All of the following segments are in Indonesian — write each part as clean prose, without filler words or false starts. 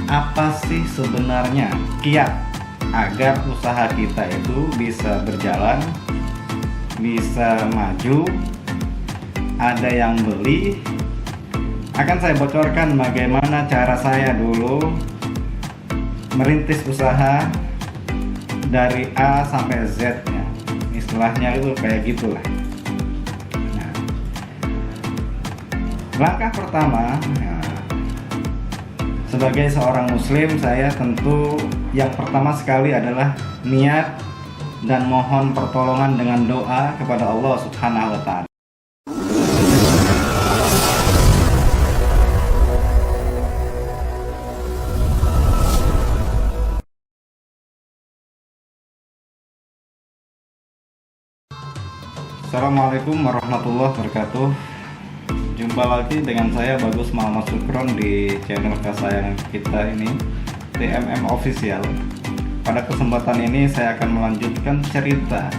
Apa sih sebenarnya kiat agar usaha kita itu bisa berjalan, bisa maju, ada yang beli? Akan saya bocorkan bagaimana cara saya dulu merintis usaha dari A sampai Z nya. Istilahnya itu kayak gitulah. Nah, langkah pertama, sebagai seorang muslim, saya tentu yang pertama sekali adalah niat dan mohon pertolongan dengan doa kepada Allah Subhanahu wa Ta'ala. Assalamualaikum warahmatullahi wabarakatuh. Jumpa lagi dengan saya Bagus Muhammad Sukron di channel kesayangan kita ini, TMM Official. Pada kesempatan ini saya akan melanjutkan cerita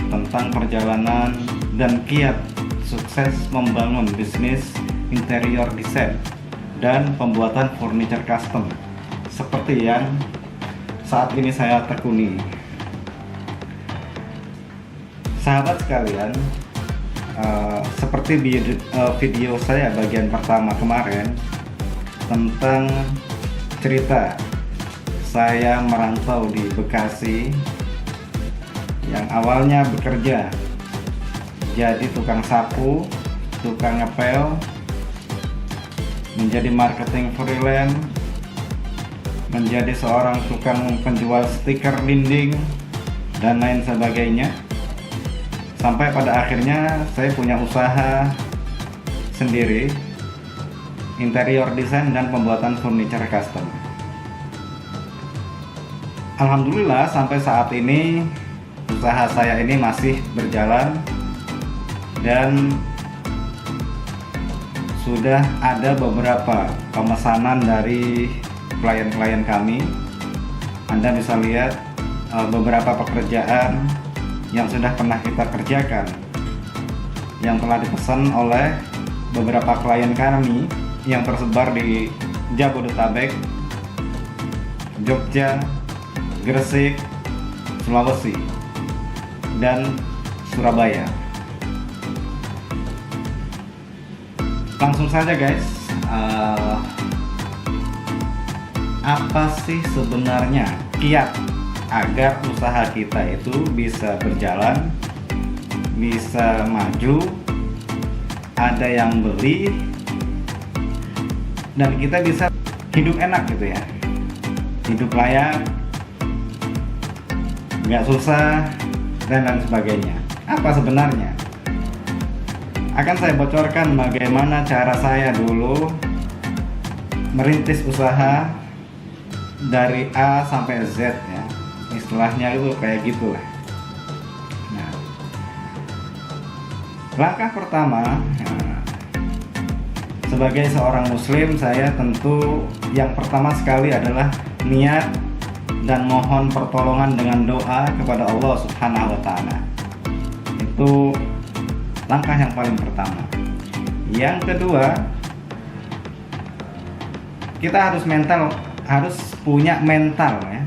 tentang perjalanan dan kiat sukses membangun bisnis interior design dan pembuatan furniture custom seperti yang saat ini saya tekuni. Sahabat sekalian, seperti video saya bagian pertama kemarin tentang cerita saya merantau di Bekasi, yang awalnya bekerja jadi tukang sapu, tukang ngepel, menjadi marketing freelance, menjadi seorang tukang penjual stiker dinding dan lain sebagainya, sampai pada akhirnya saya punya usaha sendiri, interior design dan pembuatan furniture custom. Alhamdulillah sampai saat ini usaha saya ini masih berjalan dan sudah ada beberapa pemesanan dari klien-klien kami. Anda bisa lihat beberapa pekerjaan yang sudah pernah kita kerjakan, yang telah dipesan oleh beberapa klien kami yang tersebar di Jabodetabek, Jogja, Gresik, Sulawesi, dan Surabaya. Langsung saja guys, apa sih sebenarnya kiat agar usaha kita itu bisa berjalan, bisa maju, ada yang beli, dan kita bisa hidup enak gitu ya, hidup layak, nggak susah, dan lain sebagainya. Apa sebenarnya? Akan saya bocorkan bagaimana cara saya dulu merintis usaha dari A sampai Z ya. Istilahnya itu kayak gitulah. Nah, langkah pertama, sebagai seorang muslim, saya tentu yang pertama sekali adalah niat dan mohon pertolongan dengan doa kepada Allah Subhanahu wa Ta'ala. Itu langkah yang paling pertama. Yang kedua, kita harus punya mental ya.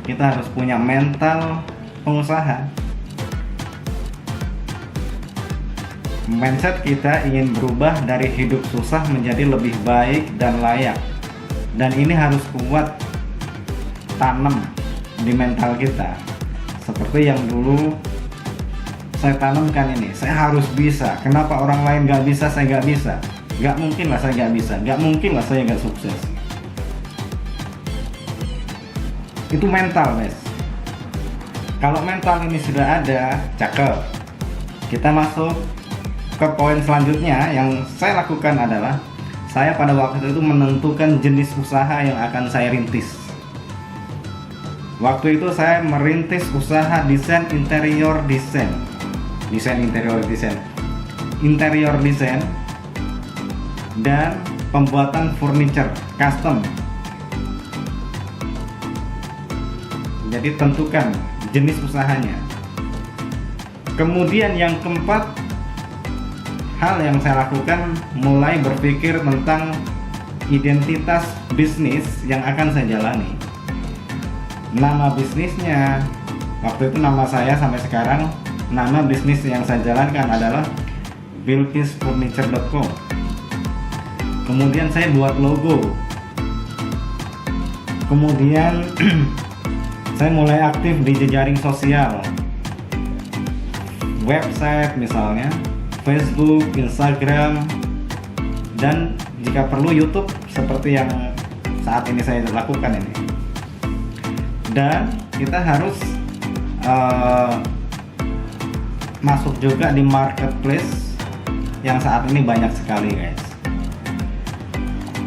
Kita harus punya mental pengusaha. Mindset kita ingin berubah dari hidup susah menjadi lebih baik dan layak. Dan ini harus kuat tanam di mental kita. Seperti yang dulu saya tanamkan ini, saya harus bisa. Kenapa orang lain gak bisa, saya gak bisa? Gak mungkin lah saya gak bisa. Gak mungkin lah saya gak sukses. Itu mental guys. Kalau mental ini sudah ada, cakep. Kita masuk ke poin selanjutnya. Yang saya lakukan adalah, saya pada waktu itu menentukan jenis usaha yang akan saya rintis. Waktu itu saya merintis usaha desain interior design, interior design dan pembuatan furniture custom. Jadi tentukan jenis usahanya. Kemudian yang keempat, hal yang saya lakukan mulai berpikir tentang identitas bisnis yang akan saya jalani. Nama bisnisnya, waktu itu nama saya sampai sekarang, nama bisnis yang saya jalankan adalah bilkisfurniture.com. Kemudian saya buat logo. Kemudian saya mulai aktif di jejaring sosial, website misalnya, Facebook, Instagram, dan jika perlu YouTube seperti yang saat ini saya lakukan ini. Dan kita harus masuk juga di marketplace yang saat ini banyak sekali, guys.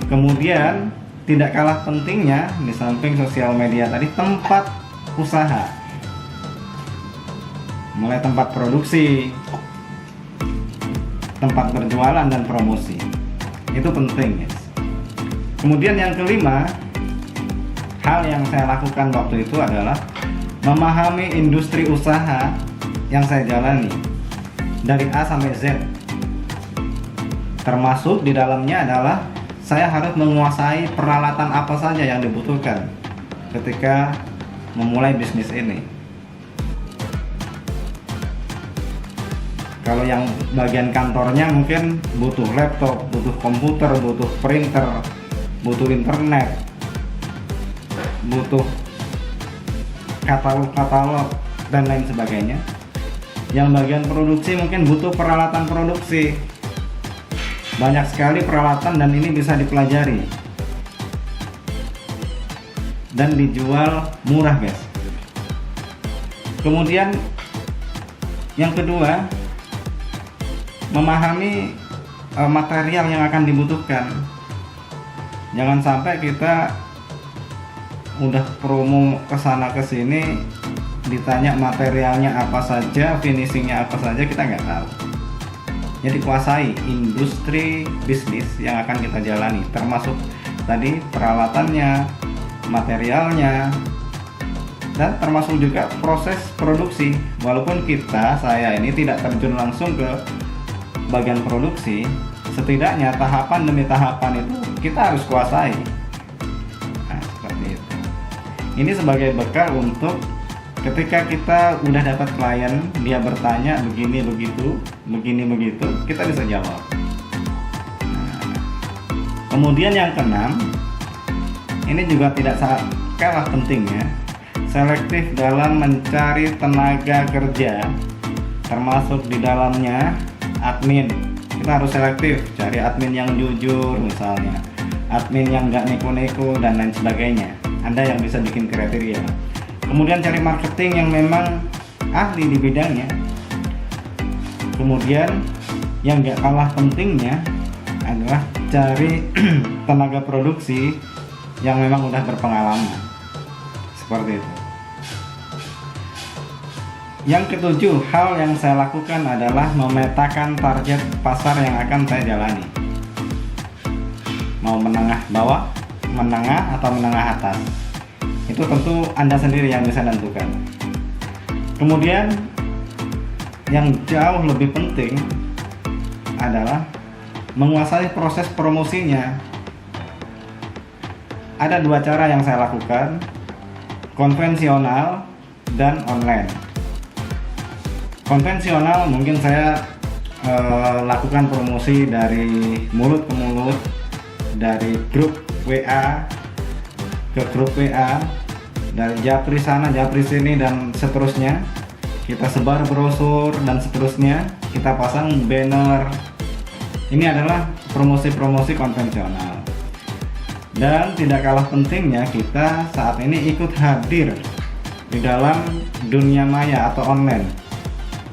Kemudian tidak kalah pentingnya di samping sosial media tadi, tempat usaha, mulai tempat produksi, tempat berjualan dan promosi, itu penting, guys. Kemudian yang kelima, hal yang saya lakukan waktu itu adalah memahami industri usaha yang saya jalani dari A sampai Z. Termasuk di dalamnya adalah saya harus menguasai peralatan apa saja yang dibutuhkan ketika memulai bisnis ini. Kalau yang bagian kantornya mungkin butuh laptop, butuh komputer, butuh printer, butuh internet, butuh katalog-katalog dan lain sebagainya. Yang bagian produksi mungkin butuh peralatan produksi. Banyak sekali peralatan dan ini bisa dipelajari dan dijual murah, guys. Kemudian yang kedua, memahami material yang akan dibutuhkan. Jangan sampai kita udah promo kesana kesini ditanya materialnya apa saja, finishingnya apa saja, kita nggak tahu. Jadi kuasai industri bisnis yang akan kita jalani, termasuk tadi peralatannya, materialnya, dan termasuk juga proses produksi. Walaupun saya ini tidak terjun langsung ke bagian produksi, setidaknya tahapan demi tahapan itu kita harus kuasai. Nah, seperti itu. Ini sebagai bekal untuk ketika kita udah dapat klien, dia bertanya begini begitu, begini begitu, kita bisa jawab. Nah, kemudian yang keenam, ini juga tidak kalah pentingnya, selektif dalam mencari tenaga kerja, termasuk di dalamnya admin. Kita harus selektif, cari admin yang jujur misalnya, admin yang nggak neko-neko dan lain sebagainya. Anda yang bisa bikin kriteria. Kemudian cari marketing yang memang ahli di bidangnya. Kemudian yang gak kalah pentingnya adalah cari tenaga produksi yang memang udah berpengalaman. Seperti itu. Yang ketujuh, hal yang saya lakukan adalah memetakan target pasar yang akan saya jalani. Mau menengah bawah, menengah atau menengah atas, itu tentu Anda sendiri yang bisa tentukan. Kemudian yang jauh lebih penting adalah menguasai proses promosinya. Ada dua cara yang saya lakukan, konvensional dan online. Konvensional mungkin saya lakukan promosi dari mulut ke mulut, dari grup WA ke grup WA, dari japri sana japri sini dan seterusnya. Kita sebar brosur dan seterusnya, kita pasang banner. Ini adalah promosi-promosi konvensional. Dan tidak kalah pentingnya, kita saat ini ikut hadir di dalam dunia maya atau online.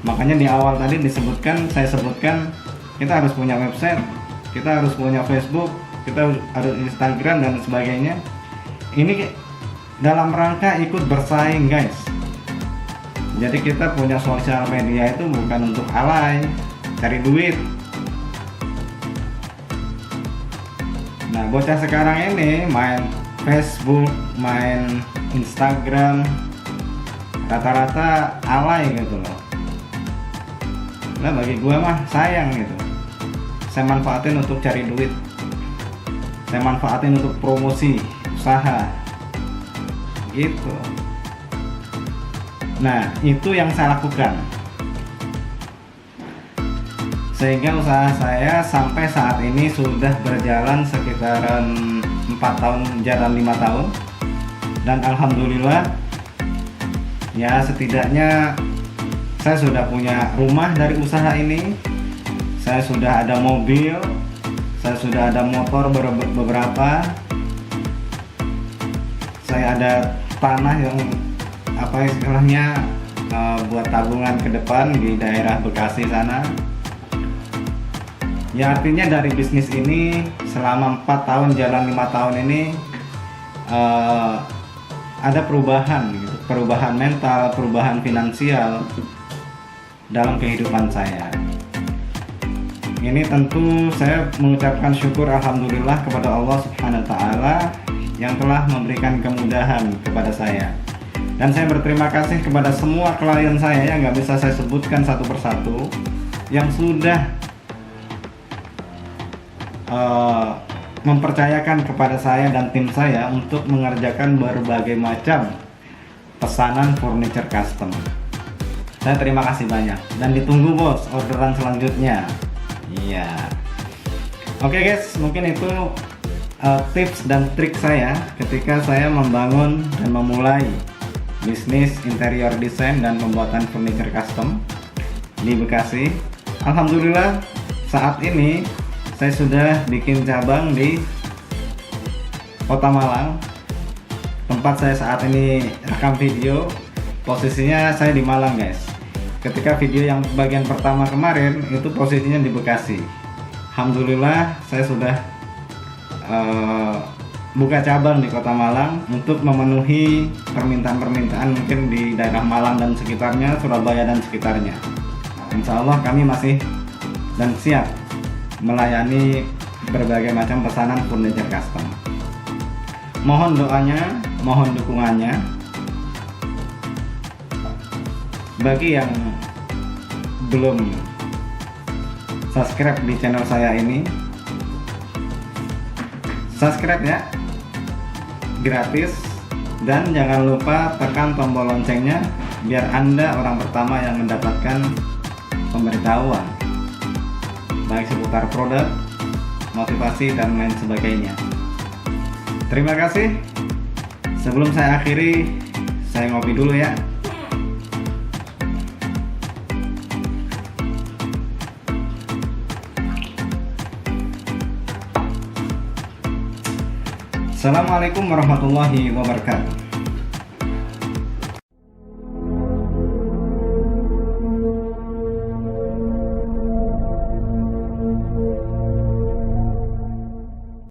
Makanya di awal tadi saya sebutkan kita harus punya website, kita harus punya Facebook, kita harus Instagram dan sebagainya. Ini dalam rangka ikut bersaing, guys. Jadi kita punya sosial media itu bukan untuk alay, cari duit. Nah, bocah sekarang ini main Facebook, main Instagram, rata-rata alay gitu loh. Nah, bagi gue mah sayang gitu. Saya manfaatin untuk cari duit. saya manfaatin untuk promosi usaha gitu. Nah, itu yang saya lakukan sehingga usaha saya sampai saat ini sudah berjalan sekitaran 4 tahun, jalan 5 tahun, dan alhamdulillah ya setidaknya saya sudah punya rumah dari usaha ini, saya sudah ada mobil, saya sudah ada motor beberapa, saya ada tanah yang apa istilahnya buat tabungan ke depan di daerah Bekasi sana. Ya artinya dari bisnis ini selama 4 tahun jalan 5 tahun ini ada perubahan gitu, perubahan mental, perubahan finansial dalam kehidupan saya. Ini tentu saya mengucapkan syukur alhamdulillah kepada Allah Subhanahu wa taala yang telah memberikan kemudahan kepada saya. Dan saya berterima kasih kepada semua klien saya yang nggak bisa saya sebutkan satu persatu yang sudah mempercayakan kepada saya dan tim saya untuk mengerjakan berbagai macam pesanan furniture custom. Saya terima kasih banyak dan ditunggu bos orderan selanjutnya. Iya. Oke guys, mungkin itu tips dan trik saya ketika saya membangun dan memulai bisnis interior design dan pembuatan furniture custom di Bekasi. Alhamdulillah saat ini saya sudah bikin cabang di Kota Malang. Tempat saya saat ini rekam video, posisinya saya di Malang guys. Ketika video yang bagian pertama kemarin itu posisinya di Bekasi. Alhamdulillah saya sudah buka cabang di Kota Malang untuk memenuhi permintaan-permintaan mungkin di daerah Malang dan sekitarnya, Surabaya dan sekitarnya. Insya Allah kami masih dan siap melayani berbagai macam pesanan furniture custom. Mohon doanya, mohon dukungannya. Bagi yang belum subscribe di channel saya ini, subscribe ya, gratis, dan jangan lupa tekan tombol loncengnya biar Anda orang pertama yang mendapatkan pemberitahuan baik seputar produk, motivasi, dan lain sebagainya. Terima kasih. Sebelum saya akhiri, saya ngopi dulu ya. Assalamualaikum warahmatullahi wabarakatuh.